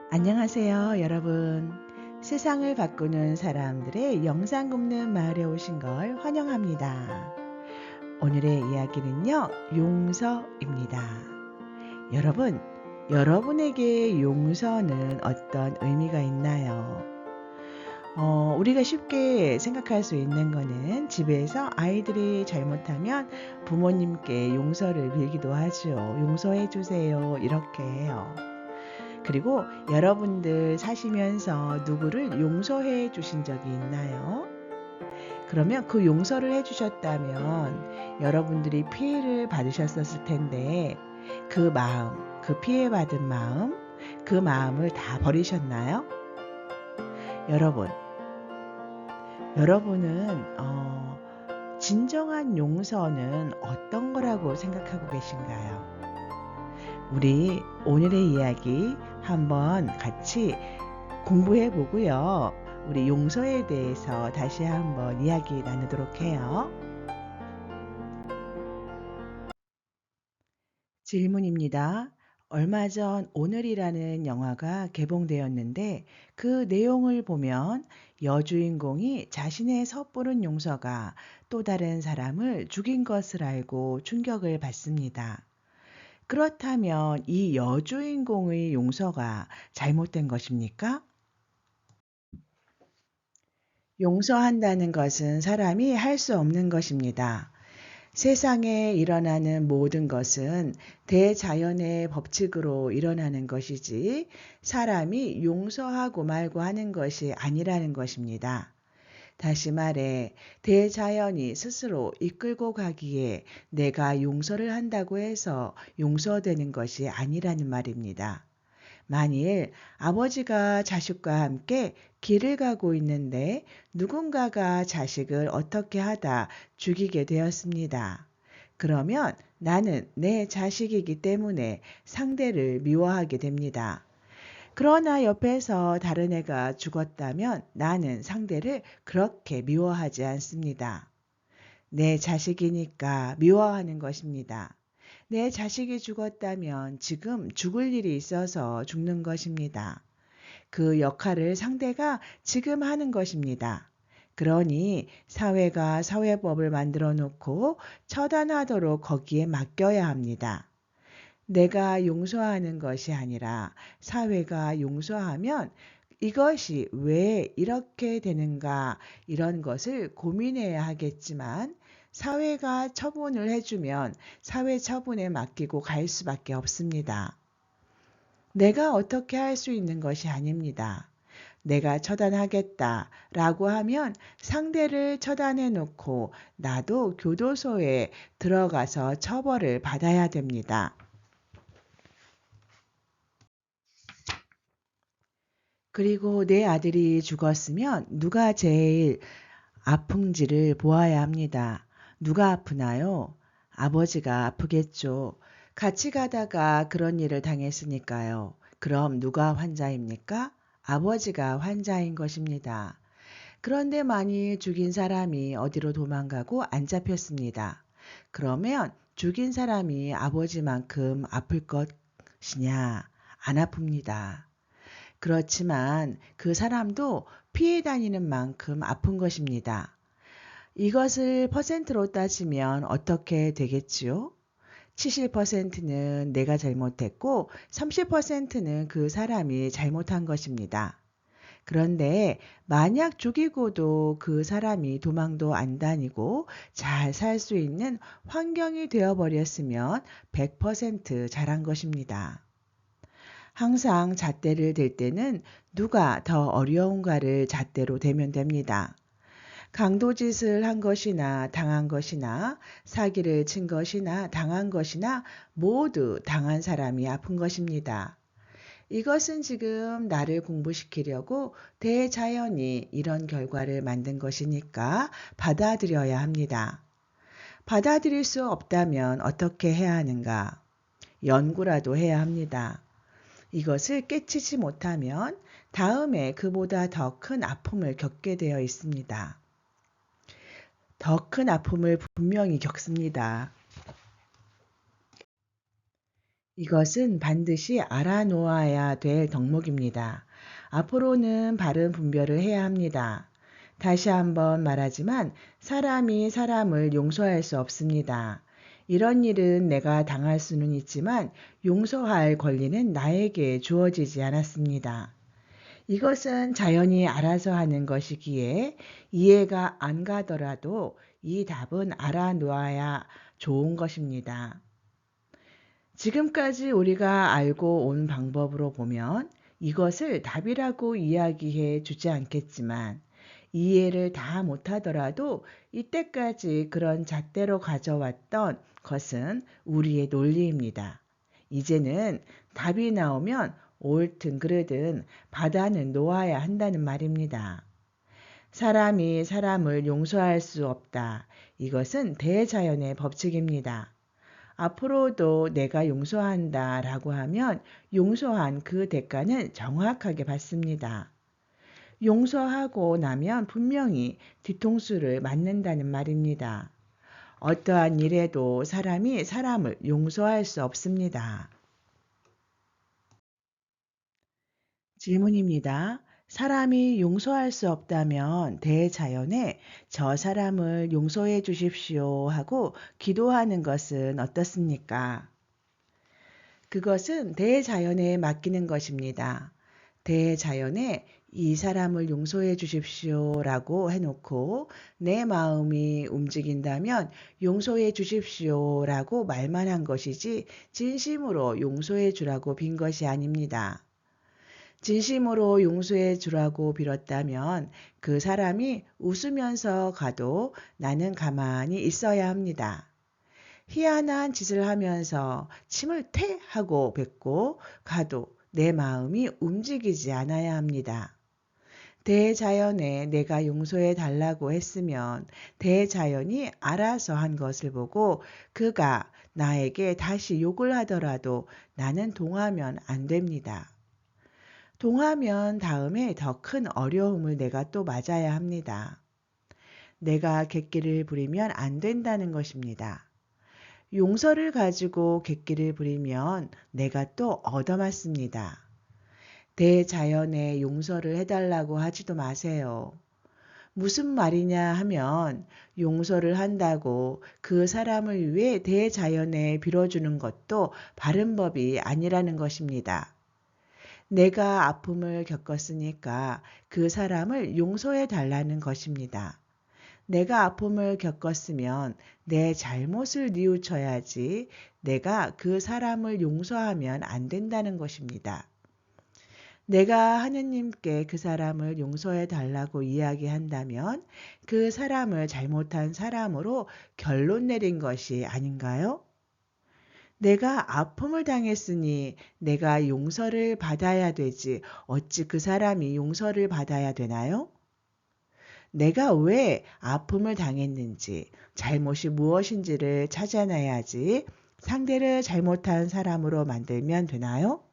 안녕하세요, 여러분. 세상을 바꾸는 사람들의 영상 굽는 마을에 오신 걸 환영합니다. 오늘의 이야기는요, 용서입니다. 여러분, 여러분에게 용서는 어떤 의미가 있나요? 우리가 쉽게 생각할 수 있는 거는 집에서 아이들이 잘못하면 부모님께 용서를 빌기도 하죠. 용서해 주세요. 이렇게 해요. 그리고 여러분들 사시면서 누구를 용서해 주신 적이 있나요? 그러면 그 용서를 해 주셨다면 여러분들이 피해를 받으셨었을 텐데 그 마음, 그 피해받은 마음, 그 마음을 다 버리셨나요? 여러분, 여러분은 진정한 용서는 어떤 거라고 생각하고 계신가요? 우리 오늘의 이야기 한번 같이 공부해 보고요. 우리 용서에 대해서 다시 한번 이야기 나누도록 해요. 질문입니다. 얼마 전 오늘이라는 영화가 개봉되었는데 그 내용을 보면 여주인공이 자신의 섣부른 용서가 또 다른 사람을 죽인 것을 알고 충격을 받습니다. 그렇다면 이 여주인공의 용서가 잘못된 것입니까? 용서한다는 것은 사람이 할 수 없는 것입니다. 세상에 일어나는 모든 것은 대자연의 법칙으로 일어나는 것이지 사람이 용서하고 말고 하는 것이 아니라는 것입니다. 다시 말해, 대자연이 스스로 이끌고 가기에 내가 용서를 한다고 해서 용서되는 것이 아니라는 말입니다. 만일 아버지가 자식과 함께 길을 가고 있는데 누군가가 자식을 어떻게 하다 죽이게 되었습니다. 그러면 나는 내 자식이기 때문에 상대를 미워하게 됩니다. 그러나 옆에서 다른 애가 죽었다면 나는 상대를 그렇게 미워하지 않습니다. 내 자식이니까 미워하는 것입니다. 내 자식이 죽었다면 지금 죽을 일이 있어서 죽는 것입니다. 그 역할을 상대가 지금 하는 것입니다. 그러니 사회가 사회법을 만들어 놓고 처단하도록 거기에 맡겨야 합니다. 내가 용서하는 것이 아니라 사회가 용서하면 이것이 왜 이렇게 되는가 이런 것을 고민해야 하겠지만 사회가 처분을 해주면 사회 처분에 맡기고 갈 수밖에 없습니다. 내가 어떻게 할 수 있는 것이 아닙니다. 내가 처단하겠다라고 하면 상대를 처단해 놓고 나도 교도소에 들어가서 처벌을 받아야 됩니다. 그리고 내 아들이 죽었으면 누가 제일 아픈지를 보아야 합니다. 누가 아프나요? 아버지가 아프겠죠. 같이 가다가 그런 일을 당했으니까요. 그럼 누가 환자입니까? 아버지가 환자인 것입니다. 그런데 만일 죽인 사람이 어디로 도망가고 안 잡혔습니다. 그러면 죽인 사람이 아버지만큼 아플 것이냐? 안 아픕니다. 그렇지만 그 사람도 피해 다니는 만큼 아픈 것입니다. 이것을 퍼센트로 따지면 어떻게 되겠지요? 70%는 내가 잘못했고 30%는 그 사람이 잘못한 것입니다. 그런데 만약 죽이고도 그 사람이 도망도 안 다니고 잘 살 수 있는 환경이 되어버렸으면 100% 잘한 것입니다. 항상 잣대를 댈 때는 누가 더 어려운가를 잣대로 대면 됩니다. 강도짓을 한 것이나 당한 것이나 사기를 친 것이나 당한 것이나 모두 당한 사람이 아픈 것입니다. 이것은 지금 나를 공부시키려고 대자연이 이런 결과를 만든 것이니까 받아들여야 합니다. 받아들일 수 없다면 어떻게 해야 하는가? 연구라도 해야 합니다. 이것을 깨치지 못하면 다음에 그보다 더 큰 아픔을 겪게 되어 있습니다. 더 큰 아픔을 분명히 겪습니다. 이것은 반드시 알아놓아야 될 덕목입니다. 앞으로는 바른 분별을 해야 합니다. 다시 한번 말하지만 사람이 사람을 용서할 수 없습니다. 이런 일은 내가 당할 수는 있지만 용서할 권리는 나에게 주어지지 않았습니다. 이것은 자연이 알아서 하는 것이기에 이해가 안 가더라도 이 답은 알아놓아야 좋은 것입니다. 지금까지 우리가 알고 온 방법으로 보면 이것을 답이라고 이야기해 주지 않겠지만 이해를 다 못하더라도 이때까지 그런 잣대로 가져왔던 것은 우리의 논리입니다. 이제는 답이 나오면 옳든 그르든 바다는 놓아야 한다는 말입니다. 사람이 사람을 용서할 수 없다. 이것은 대자연의 법칙입니다. 앞으로도 내가 용서한다 라고 하면 용서한 그 대가는 정확하게 받습니다. 용서하고 나면 분명히 뒤통수를 맞는다는 말입니다. 어떠한 일에도 사람이 사람을 용서할 수 없습니다. 질문입니다. 사람이 용서할 수 없다면 대자연에 저 사람을 용서해 주십시오 하고 기도하는 것은 어떻습니까? 그것은 대자연에 맡기는 것입니다. 대자연에 이 사람을 용서해 주십시오 라고 해놓고 내 마음이 움직인다면 용서해 주십시오 라고 말만 한 것이지 진심으로 용서해 주라고 빈 것이 아닙니다. 진심으로 용서해 주라고 빌었다면 그 사람이 웃으면서 가도 나는 가만히 있어야 합니다. 희한한 짓을 하면서 침을 퇴 하고 뱉고 가도 내 마음이 움직이지 않아야 합니다. 대자연에 내가 용서해 달라고 했으면 대자연이 알아서 한 것을 보고 그가 나에게 다시 욕을 하더라도 나는 동하면 안 됩니다. 동하면 다음에 더 큰 어려움을 내가 또 맞아야 합니다. 내가 객기를 부리면 안 된다는 것입니다. 용서를 가지고 객기를 부리면 내가 또 얻어맞습니다. 대자연에 용서를 해달라고 하지도 마세요. 무슨 말이냐 하면 용서를 한다고 그 사람을 위해 대자연에 빌어주는 것도 바른 법이 아니라는 것입니다. 내가 아픔을 겪었으니까 그 사람을 용서해 달라는 것입니다. 내가 아픔을 겪었으면 내 잘못을 뉘우쳐야지 내가 그 사람을 용서하면 안 된다는 것입니다. 내가 하느님께 그 사람을 용서해 달라고 이야기한다면 그 사람을 잘못한 사람으로 결론 내린 것이 아닌가요? 내가 아픔을 당했으니 내가 용서를 받아야 되지 어찌 그 사람이 용서를 받아야 되나요? 내가 왜 아픔을 당했는지, 잘못이 무엇인지를 찾아내야지 상대를 잘못한 사람으로 만들면 되나요?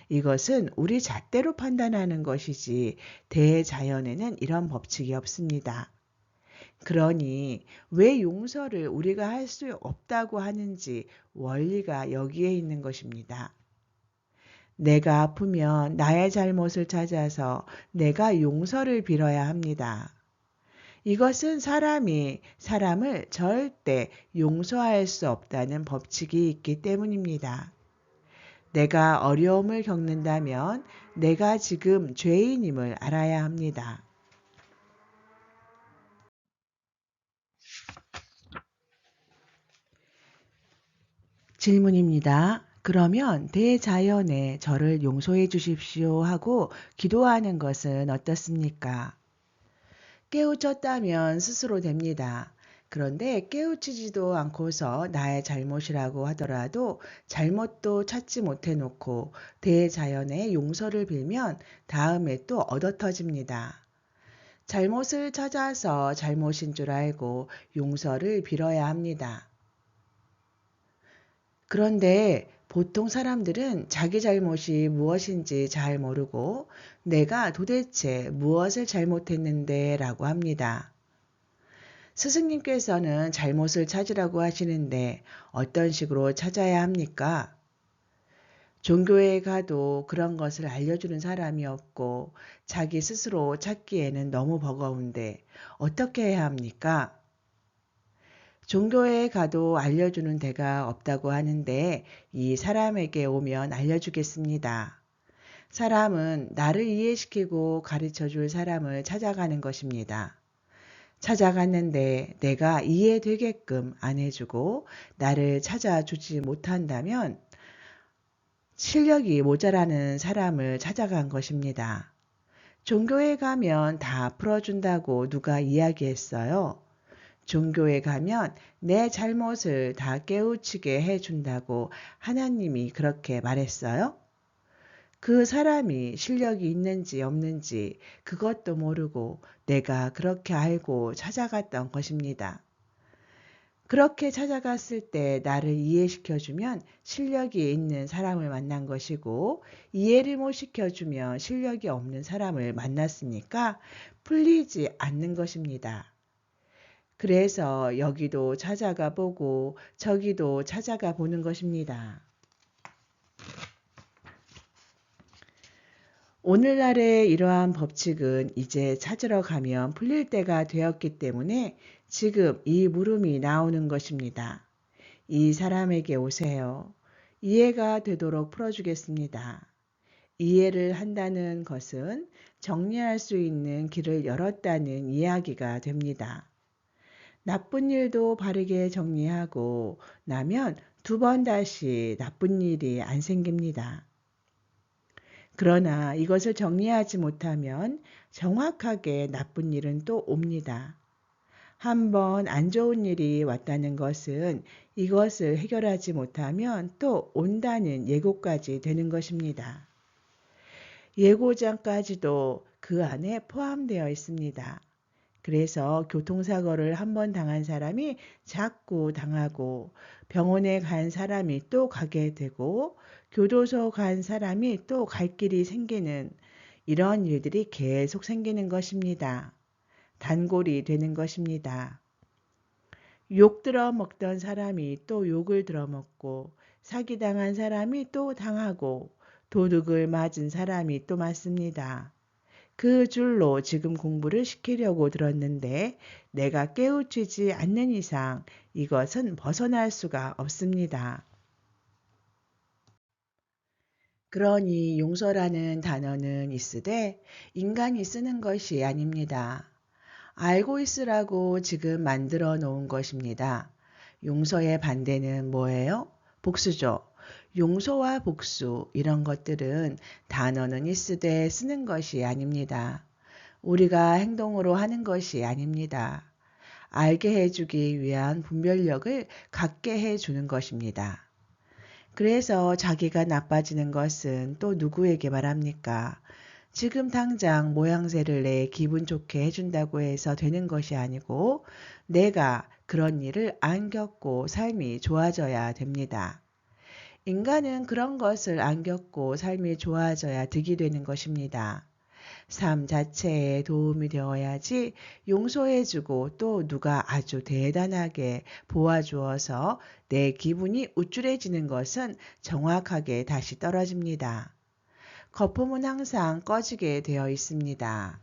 이것은 우리 잣대로 판단하는 것이지 대자연에는 이런 법칙이 없습니다. 그러니 왜 용서를 우리가 할 수 없다고 하는지 원리가 여기에 있는 것입니다. 내가 아프면 나의 잘못을 찾아서 내가 용서를 빌어야 합니다. 이것은 사람이 사람을 절대 용서할 수 없다는 법칙이 있기 때문입니다. 내가 어려움을 겪는다면 내가 지금 죄인임을 알아야 합니다. 질문입니다. 그러면 대자연에 저를 용서해 주십시오 하고 기도하는 것은 어떻습니까? 깨우쳤다면 스스로 됩니다. 그런데 깨우치지도 않고서 나의 잘못이라고 하더라도 잘못도 찾지 못해 놓고 대자연에 용서를 빌면 다음에 또 얻어터집니다. 잘못을 찾아서 잘못인 줄 알고 용서를 빌어야 합니다. 그런데 보통 사람들은 자기 잘못이 무엇인지 잘 모르고 내가 도대체 무엇을 잘못했는데 라고 합니다. 스승님께서는 잘못을 찾으라고 하시는데 어떤 식으로 찾아야 합니까? 종교에 가도 그런 것을 알려주는 사람이 없고 자기 스스로 찾기에는 너무 버거운데 어떻게 해야 합니까? 종교에 가도 알려주는 데가 없다고 하는데 이 사람에게 오면 알려주겠습니다. 사람은 나를 이해시키고 가르쳐 줄 사람을 찾아가는 것입니다. 찾아갔는데 내가 이해되게끔 안 해주고 나를 찾아주지 못한다면 실력이 모자라는 사람을 찾아간 것입니다. 종교에 가면 다 풀어준다고 누가 이야기했어요? 종교에 가면 내 잘못을 다 깨우치게 해준다고 하나님이 그렇게 말했어요? 그 사람이 실력이 있는지 없는지 그것도 모르고 내가 그렇게 알고 찾아갔던 것입니다. 그렇게 찾아갔을 때 나를 이해시켜주면 실력이 있는 사람을 만난 것이고 이해를 못 시켜주면 실력이 없는 사람을 만났으니까 풀리지 않는 것입니다. 그래서 여기도 찾아가 보고 저기도 찾아가 보는 것입니다. 오늘날의 이러한 법칙은 이제 찾으러 가면 풀릴 때가 되었기 때문에 지금 이 물음이 나오는 것입니다. 이 사람에게 오세요. 이해가 되도록 풀어주겠습니다. 이해를 한다는 것은 정리할 수 있는 길을 열었다는 이야기가 됩니다. 나쁜 일도 바르게 정리하고 나면 두 번 다시 나쁜 일이 안 생깁니다. 그러나 이것을 정리하지 못하면 정확하게 나쁜 일은 또 옵니다. 한번 안 좋은 일이 왔다는 것은 이것을 해결하지 못하면 또 온다는 예고까지 되는 것입니다. 예고장까지도 그 안에 포함되어 있습니다. 그래서 교통사고를 한 번 당한 사람이 자꾸 당하고 병원에 간 사람이 또 가게 되고 교도소 간 사람이 또 갈 길이 생기는 이런 일들이 계속 생기는 것입니다. 단골이 되는 것입니다. 욕 들어 먹던 사람이 또 욕을 들어 먹고 사기당한 사람이 또 당하고 도둑을 맞은 사람이 또 맞습니다. 그 줄로 지금 공부를 시키려고 들었는데 내가 깨우치지 않는 이상 이것은 벗어날 수가 없습니다. 그러니 용서라는 단어는 있으되 인간이 쓰는 것이 아닙니다. 알고 있으라고 지금 만들어 놓은 것입니다. 용서의 반대는 뭐예요? 복수죠. 용서와 복수 이런 것들은 단어는 있으되 쓰는 것이 아닙니다. 우리가 행동으로 하는 것이 아닙니다. 알게 해주기 위한 분별력을 갖게 해주는 것입니다. 그래서 자기가 나빠지는 것은 또 누구에게 말합니까? 지금 당장 모양새를 내 기분 좋게 해준다고 해서 되는 것이 아니고 내가 그런 일을 안 겪고 삶이 좋아져야 됩니다. 인간은 그런 것을 안 겪고 삶이 좋아져야 득이 되는 것입니다. 삶 자체에 도움이 되어야지 용서해주고 또 누가 아주 대단하게 보아주어서 내 기분이 우쭐해지는 것은 정확하게 다시 떨어집니다. 거품은 항상 꺼지게 되어 있습니다.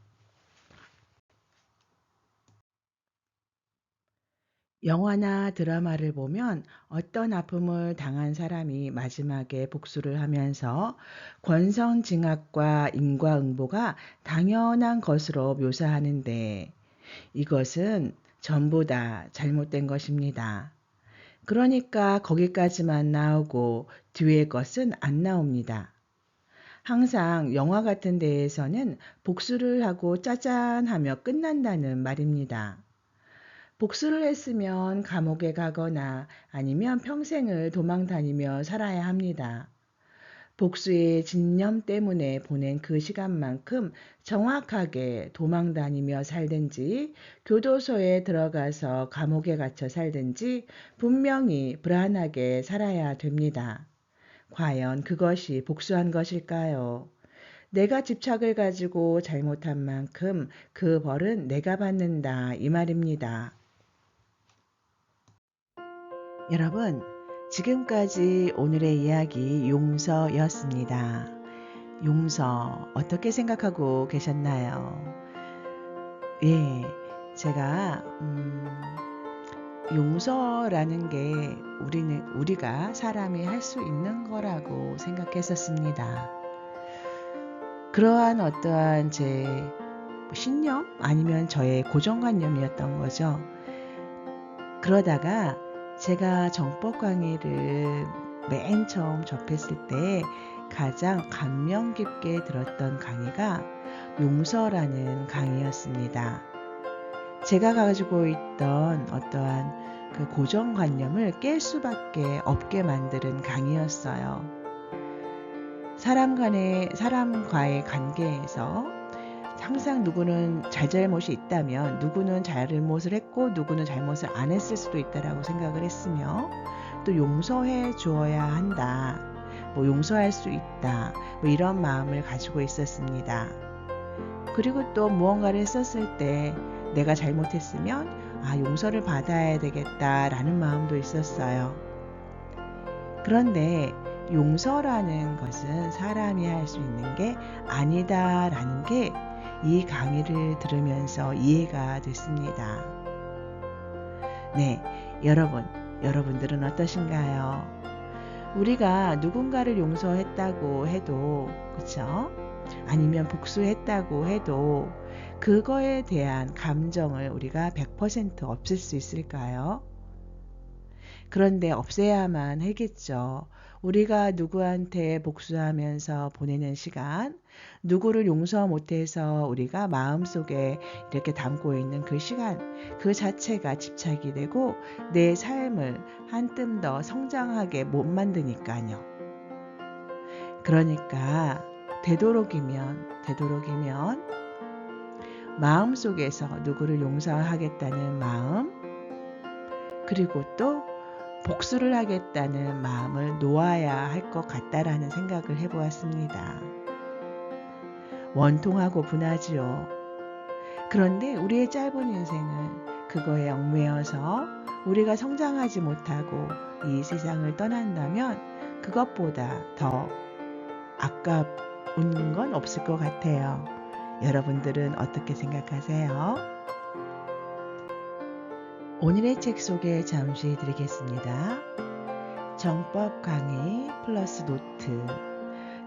영화나 드라마를 보면 어떤 아픔을 당한 사람이 마지막에 복수를 하면서 권선징악과 인과응보가 당연한 것으로 묘사하는데 이것은 전부 다 잘못된 것입니다. 그러니까 거기까지만 나오고 뒤의 것은 안 나옵니다. 항상 영화 같은 데에서는 복수를 하고 짜잔 하며 끝난다는 말입니다. 복수를 했으면 감옥에 가거나 아니면 평생을 도망 다니며 살아야 합니다. 복수의 집념 때문에 보낸 그 시간만큼 정확하게 도망 다니며 살든지 교도소에 들어가서 감옥에 갇혀 살든지 분명히 불안하게 살아야 됩니다. 과연 그것이 복수한 것일까요? 내가 집착을 가지고 잘못한 만큼 그 벌은 내가 받는다 이 말입니다. 여러분, 지금까지 오늘의 이야기 용서였습니다. 용서 어떻게 생각하고 계셨나요? 예, 제가 용서라는 게 우리가 사람이 할 수 있는 거라고 생각했었습니다. 그러한 어떠한 제 신념 아니면 저의 고정관념이었던 거죠. 그러다가 제가 정법 강의를 맨 처음 접했을 때 가장 감명 깊게 들었던 강의가 용서라는 강의였습니다. 제가 가지고 있던 어떠한 그 고정관념을 깰 수밖에 없게 만드는 강의였어요. 사람과의 관계에서 항상 누구는 잘잘못이 있다면 누구는 잘못을 했고 누구는 잘못을 안 했을 수도 있다라고 생각을 했으며 또 용서해 주어야 한다. 용서할 수 있다. 이런 마음을 가지고 있었습니다. 그리고 또 무언가를 했었을 때 내가 잘못했으면 용서를 받아야 되겠다라는 마음도 있었어요. 그런데 용서라는 것은 사람이 할 수 있는 게 아니다라는 게 이 강의를 들으면서 이해가 됐습니다. 네, 여러분들은 어떠신가요? 우리가 누군가를 용서했다고 해도, 그쵸? 아니면 복수했다고 해도 그거에 대한 감정을 우리가 100% 없앨 수 있을까요? 그런데 없애야만 하겠죠. 우리가 누구한테 복수하면서 보내는 시간, 누구를 용서 못해서 우리가 마음속에 이렇게 담고 있는 그 시간, 그 자체가 집착이 되고 내 삶을 한 뜸 더 성장하게 못 만드니까요. 그러니까 되도록이면 마음속에서 누구를 용서하겠다는 마음, 그리고 또 복수를 하겠다는 마음을 놓아야 할 것 같다라는 생각을 해보았습니다. 원통하고 분하지요. 그런데 우리의 짧은 인생은 그거에 얽매여서 우리가 성장하지 못하고 이 세상을 떠난다면 그것보다 더 아까운 건 없을 것 같아요. 여러분들은 어떻게 생각하세요? 오늘의 책 소개 잠시 드리겠습니다. 정법 강의 플러스 노트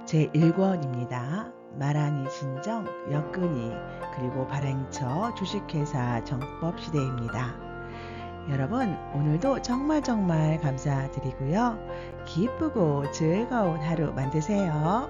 제1권입니다. 말하니 진정, 역근이, 그리고 발행처 주식회사 정법시대입니다. 여러분, 오늘도 정말 감사드리고요. 기쁘고 즐거운 하루 만드세요.